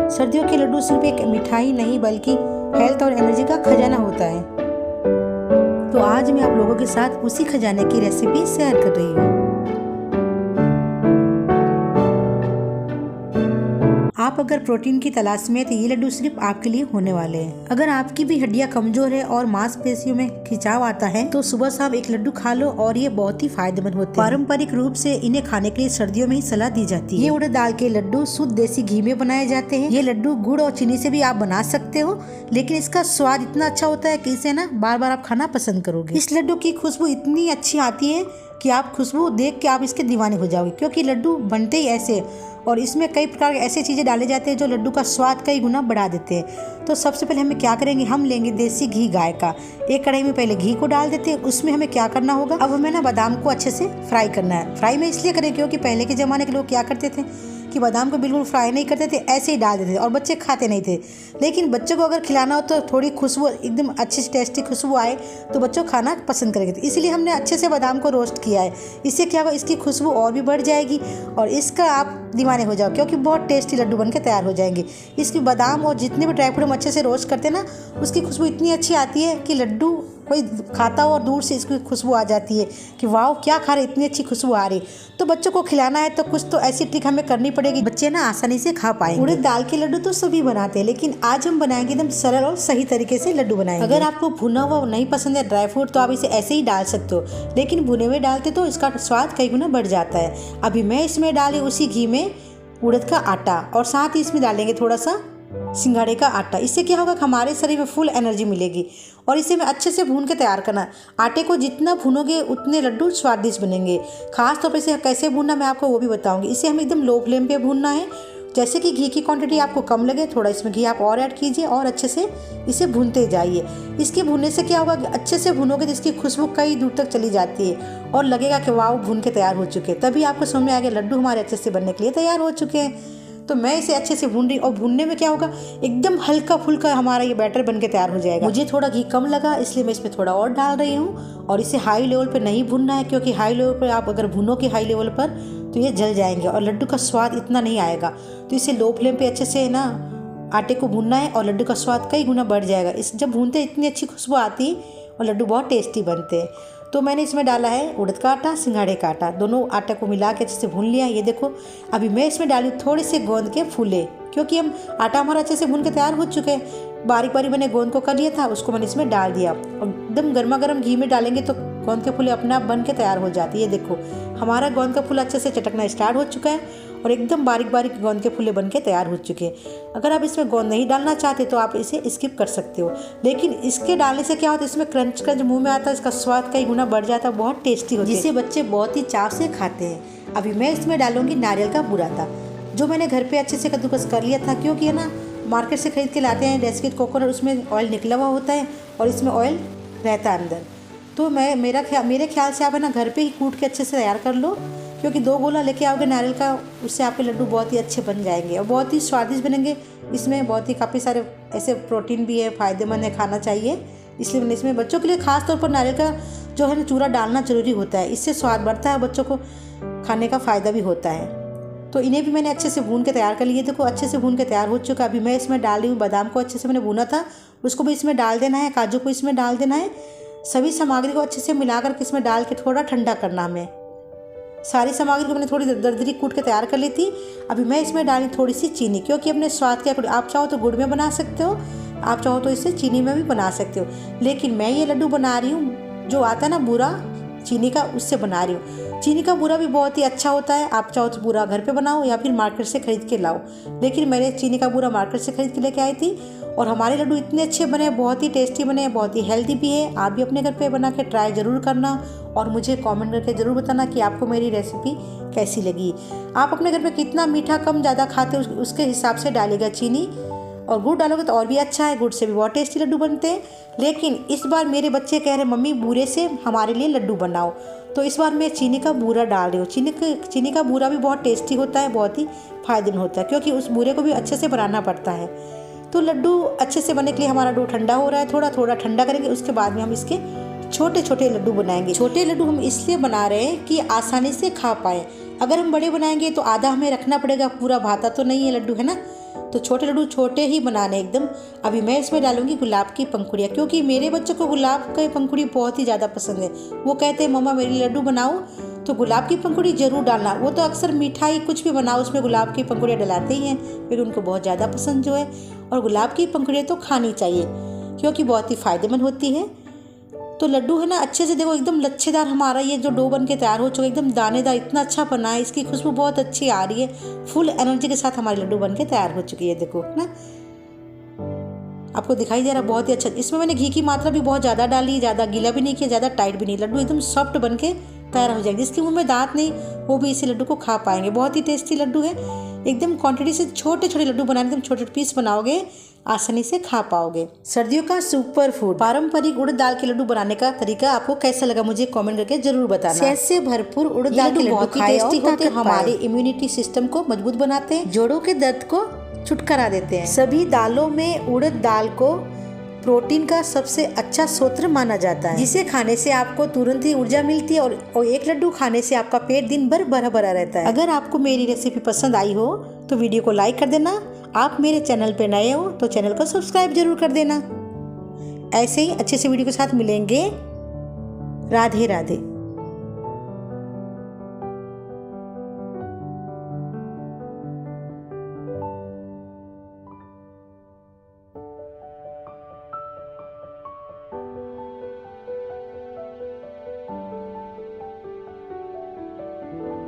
सर्दियों के लड्डू सिर्फ एक मिठाई नहीं बल्कि हेल्थ और एनर्जी का खजाना होता है। तो आज मैं आप लोगों के साथ उसी खजाने की रेसिपी शेयर कर रही हूँ। आप अगर प्रोटीन की तलाश में तो ये लड्डू सिर्फ आपके लिए होने वाले हैं। अगर आपकी भी हड्डियां कमजोर है और मांसपेशियों में खिंचाव आता है तो सुबह शाम एक लड्डू खा लो और ये बहुत ही फायदेमंद होते हैं। पारंपरिक रूप से इन्हें खाने के लिए सर्दियों में ही सलाह दी जाती है। ये उड़द दाल के लड्डू शुद्ध देसी घी में बनाए जाते हैं। ये लड्डू गुड़ और चीनी से भी आप बना सकते हो, लेकिन इसका स्वाद इतना अच्छा होता है कि इसे ना बार बार आप खाना पसंद करोगे। इस लड्डू की खुशबू इतनी अच्छी आती है कि आप खुशबू देख के आप इसके दीवाने हो जाओगे, क्योंकि लड्डू बनते ही ऐसे और इसमें कई प्रकार के ऐसे चीज़ें डाले जाते हैं जो लड्डू का स्वाद कई गुना बढ़ा देते हैं। तो सबसे पहले हमें क्या करेंगे, हम लेंगे देसी घी गाय का। एक कढ़ाई में पहले घी को डाल देते हैं। उसमें हमें क्या करना होगा, अब हमें ना बादाम को अच्छे से फ्राई करना है। फ्राई में इसलिए करें क्योंकि पहले के ज़माने के लोग क्या करते थे कि बादाम को बिल्कुल फ्राई नहीं करते थे, ऐसे ही डाल देते थे और बच्चे खाते नहीं थे। लेकिन बच्चों को अगर खिलाना हो तो थोड़ी खुशबू एकदम अच्छी सी टेस्टी खुशबू आए तो बच्चों खाना पसंद करेंगे। तो इसलिए हमने अच्छे से बादाम को रोस्ट किया है। इससे क्या होगा, इसकी खुशबू और भी बढ़ जाएगी और इसका आप दीवाने हो जाओ, क्योंकि बहुत टेस्टी लड्डू बन के तैयार हो जाएंगे। इसकी बादाम और जितने भी ड्राई फ्रूट हम अच्छे से रोस्ट करते हैं ना, उसकी खुशबू इतनी अच्छी आती है कि लड्डू कोई खाता हो और दूर से इसकी खुशबू आ जाती है कि वाह क्या खा रहे, इतनी अच्छी खुशबू आ रही। तो बच्चों को खिलाना है तो कुछ तो ऐसी ट्रिक हमें करनी पड़ेगी, बच्चे ना आसानी से खा पाएंगे। उड़द दाल के लड्डू तो सभी बनाते हैं, लेकिन आज हम बनाएंगे एकदम सरल और सही तरीके से लड्डू बनाएंगे। अगर आपको भुना हुआ नहीं पसंद है ड्राई फ्रूट तो आप इसे ऐसे ही डाल सकते हो, लेकिन भुने हुए डालते तो इसका स्वाद कई गुना बढ़ जाता है। अभी मैं इसमें डाली उसी घी में उड़द का आटा और साथ ही इसमें डालेंगे थोड़ा सा सिंघाड़े का आटा। इससे क्या होगा, हमारे शरीर में फुल एनर्जी मिलेगी और इसे मैं अच्छे से भून के तैयार करना है। आटे को जितना भूनोगे उतने लड्डू स्वादिष्ट बनेंगे। खास तौर पर इसे कैसे भूनना मैं आपको वो भी बताऊंगी। इसे हमें एकदम लो फ्लेम पे भूनना है। जैसे कि घी की क्वांटिटी आपको कम लगे, थोड़ा इसमें घी आप और ऐड कीजिए और अच्छे से इसे भूनते जाइए। इसके भूनने से क्या होगा, अच्छे से भूनोगे तो इसकी खुशबू कई दूर तक चली जाती है और लगेगा कि वाह भून के तैयार हो चुके हैं। तभी आपको समझ में आ गया लड्डू हमारे अच्छे से बनने के लिए तैयार हो चुके हैं। तो मैं इसे अच्छे से भून रही और भूनने में क्या होगा, एकदम हल्का फुल्का हमारा ये बैटर बनके तैयार हो जाएगा। मुझे थोड़ा घी कम लगा इसलिए मैं इसमें थोड़ा और डाल रही हूँ। और इसे हाई लेवल पे नहीं भूनना है, क्योंकि हाई लेवल पर आप अगर भूनोगे हाई लेवल पर तो ये जल जाएंगे और लड्डू का स्वाद इतना नहीं आएगा। तो इसे लो फ्लेम पे अच्छे से ना आटे को भूनना है और लड्डू का स्वाद कई गुना बढ़ जाएगा। इस जब भूनते इतनी अच्छी खुशबू आती और लड्डू बहुत टेस्टी बनते हैं। तो मैंने इसमें डाला है उड़द का आटा, सिंघाड़े का आटा, दोनों आटा को मिला के अच्छे से भून लिया। ये देखो अभी मैं इसमें डाली थोड़े से गोंद के फूले, क्योंकि हम आटा हमारा अच्छे से भून के तैयार हो चुके हैं। बारीक बारीक मैंने गोंद को कर लिया था, उसको मैंने इसमें डाल दिया और एकदम गर्मा गर्म घी में डालेंगे तो गोंद के फूले अपने आप बन के तैयार हो जाती है। ये देखो हमारा गोंद का फूल अच्छे से चटकना स्टार्ट हो चुका है और एकदम बारीक बारीक गोंद के फूले बन के तैयार हो चुके हैं। अगर आप इसमें गोंद नहीं डालना चाहते तो आप इसे स्किप कर सकते हो, लेकिन इसके डालने से क्या होता है, इसमें क्रंच क्रंच मुंह में आता है, इसका स्वाद कई गुना बढ़ जाता है, बहुत टेस्टी होता है, जिसे बच्चे बहुत ही चाव से खाते हैं। अभी मैं इसमें डालूंगी नारियल का बुरादा, जो मैंने घर पे अच्छे से कद्दूकस कर लिया था, क्योंकि है ना मार्केट से खरीद के लाते हैं डेस्केट कोकोनट, उसमें ऑयल निकला हुआ होता है और इसमें ऑयल रहता है अंदर। तो मेरे ख्याल से आप है ना घर पे ही कूट के अच्छे से तैयार कर लो, क्योंकि 2 गोला लेके आओगे नारियल का, उससे आपके लड्डू बहुत ही अच्छे बन जाएंगे और बहुत ही स्वादिष्ट बनेंगे। इसमें बहुत ही काफ़ी सारे ऐसे प्रोटीन भी है, फ़ायदेमंद है, खाना चाहिए। इसलिए मैंने इसमें बच्चों के लिए खास तौर पर नारियल का जो है ना चूरा डालना ज़रूरी होता है। इससे स्वाद बढ़ता है, बच्चों को खाने का फ़ायदा भी होता है। तो इन्हें भी मैंने अच्छे से भून के तैयार कर लिए। देखो अच्छे से भून के तैयार हो चुका। अभी मैं इसमें डाल रही हूँ बादाम को, अच्छे से मैंने भूना था उसको भी इसमें डाल देना है, काजू को इसमें डाल देना है। सभी सामग्री को अच्छे से मिलाकर के इसमें डाल के थोड़ा ठंडा करना हमें। सारी सामग्री को मैंने थोड़ी दरदरी कूट के तैयार कर ली थी। अभी मैं इसमें डाली थोड़ी सी चीनी, क्योंकि अपने स्वाद के अकॉर्डिंग आप चाहो तो गुड़ में बना सकते हो, आप चाहो तो इसे चीनी में भी बना सकते हो, लेकिन मैं ये लड्डू बना रही हूँ जो आता है ना बूरा चीनी का, उससे बना रही हूँ। चीनी का बूरा भी बहुत ही अच्छा होता है, आप चाहो तो बूरा घर पे बनाओ या फिर मार्केट से खरीद के लाओ, लेकिन मैंने चीनी का बूरा मार्केट से खरीद के लेके आई थी और हमारे लड्डू इतने अच्छे बने, बहुत ही टेस्टी बने, बहुत ही हेल्दी भी है। आप भी अपने घर पे बना के ट्राई ज़रूर करना और मुझे कमेंट करके ज़रूर बताना कि आपको मेरी रेसिपी कैसी लगी। आप अपने घर पे कितना मीठा कम ज़्यादा खाते हो उसके हिसाब से डालिएगा चीनी, और गुड़ डालोगे तो और भी अच्छा है, गुड़ से भी बहुत टेस्टी लड्डू बनते हैं। लेकिन इस बार मेरे बच्चे कह रहे मम्मी बूरे से हमारे लिए लड्डू बनाओ, तो इस बार मैं चीनी का बूरा डाल रही हूँ। चीनी का बूरा भी बहुत टेस्टी होता है, बहुत ही फायदेमंद होता है, क्योंकि उस बूरे को भी अच्छे से बनाना पड़ता है। तो लड्डू अच्छे से बनने के लिए हमारा डो ठंडा हो रहा है, थोड़ा थोड़ा ठंडा करेंगे, उसके बाद में हम इसके छोटे छोटे लड्डू बनाएंगे। छोटे लड्डू हम इसलिए बना रहे हैं कि आसानी से खा पाएँ। अगर हम बड़े बनाएंगे तो आधा हमें रखना पड़ेगा, पूरा भाता तो नहीं है लड्डू, है ना। तो छोटे लड्डू छोटे ही बनाने एकदम। अभी मैं इसमें डालूंगी गुलाब की पंखुड़ियाँ, क्योंकि मेरे बच्चों को गुलाब की पंखुड़ी बहुत ही ज़्यादा पसंद है। वो कहते हैं मम्मा मेरे लिए लड्डू बनाओ तो गुलाब की पंखुड़ी जरूर डालना। वो तो अक्सर मिठाई कुछ भी बनाओ उसमें गुलाब की पंखुड़ियाँ डलाते ही हैं, फिर उनको बहुत ज़्यादा पसंद जो है। और गुलाब की पंखुड़ियाँ तो खानी चाहिए क्योंकि बहुत ही फ़ायदेमंद होती है। तो लड्डू है ना अच्छे से देखो एकदम लच्छेदार हमारा ये जो डो बन के तैयार हो चुका है, एकदम दानेदार, इतना अच्छा बना है, इसकी खुशबू बहुत अच्छी आ रही है। फुल एनर्जी के साथ हमारे लड्डू बन के तैयार हो चुकी है, देखो ना आपको दिखाई दे रहा है बहुत ही अच्छा। इसमें मैंने घी की मात्रा भी बहुत ज़्यादा डाली, ज़्यादा गीला भी नहीं किया, ज़्यादा टाइट भी नहीं। लड्डू एकदम सॉफ्ट बन के तैयार हो जाएंगे। जिसके मुंह में दांत नहीं वो भी इसी लड्डू को खा पाएंगे। बहुत ही टेस्टी लड्डू है, एकदम क्वांटिटी से छोटे छोटे लड्डू बनाने, एकदम छोटे पीस बनाओगे आसानी से खा पाओगे। सर्दियों का सुपर फूड पारंपरिक उड़द दाल के लड्डू बनाने का तरीका आपको कैसा लगा मुझे कमेंट करके जरूर बताना। सेहत से भरपूर उड़द दाल के लड्डू टेस्टी होते हैं, हमारे इम्यूनिटी सिस्टम को मजबूत बनाते हैं, जोड़ों के दर्द को छुटकारा देते हैं। सभी दालों में उड़द दाल को प्रोटीन का सबसे अच्छा स्रोत माना जाता है, जिसे खाने से आपको तुरंत ही ऊर्जा मिलती है और एक लड्डू खाने से आपका पेट दिन भर भरा भरा रहता है। अगर आपको मेरी रेसिपी पसंद आई हो तो वीडियो को लाइक कर देना। आप मेरे चैनल पे नए हो तो चैनल को सब्सक्राइब जरूर कर देना। ऐसे ही अच्छे से वीडियो के साथ मिलेंगे। राधे राधे।